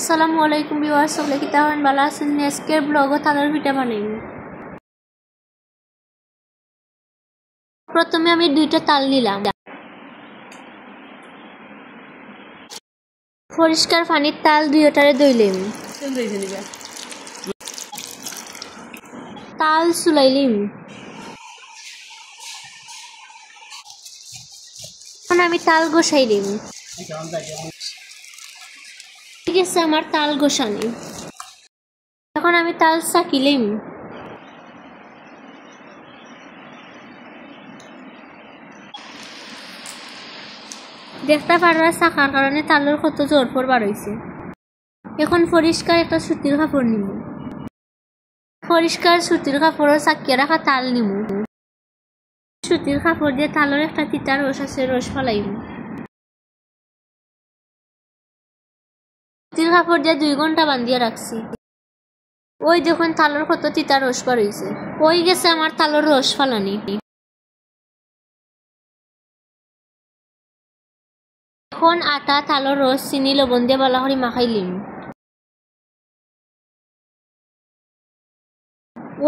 আসসালামু আলাইকুম ভিউয়ার্স, সকলে কি তাহলে ভালো আছেন? আজকের ব্লগে তালের পিঠা বানাইব। প্রথমে আমি 2টা তাল নিলাম। পরিষ্কার পানির তাল 2টারে ধুইলাম। তাল চুলাইলিম। এখন আমি তাল গোসাইলিম। ঠিক আছে, আমার তাল গোসানি। এখন আমি তাল চাকিলিম। দেখতে পারবা চাকার কারণে তালের কত জোরফর বার হয়েছে। এখন পরিষ্কার একটা সুতির কাপড় নিব। পরিষ্কার সুতির কাপড় চাকিয়ে রাখা তাল নিব। সুতির কাপড় দিয়ে তালের একটা তিতা রস আছে, রস ফলাইব। সুতির কাপড় দিয়ে 2 ঘন্টা বান্ধিয়ে রাখছি। ওই দেখুন তালের কত তিতা রস বার হয়েছে। ওই গেছে আমার তালের রস ফালানি। এখন আটা, তালের রস, চিনি, লবণ দিয়ে ভালো করে মাখাইলিম।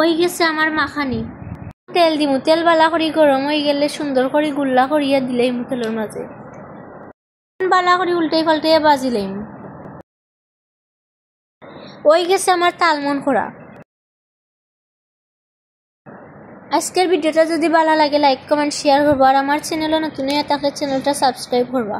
ওই গেছে আমার মাখানি। তেল দিমু। তেল বালা করে গরম হয়ে গেলে সুন্দর করে গুল্লা করিয়া দিলাম তেলের মাঝে। বালা করে উল্টাই পাল্টাইয়া বাজিলাম। ওই গেছে আমার তালমন করা। আজকের ভিডিওটা যদি ভালো লাগে লাইক কমেন্ট শেয়ার করবা, আর আমার চ্যানেলে নতুন হয়ে থাকলে চ্যানেলটা সাবস্ক্রাইব করবা।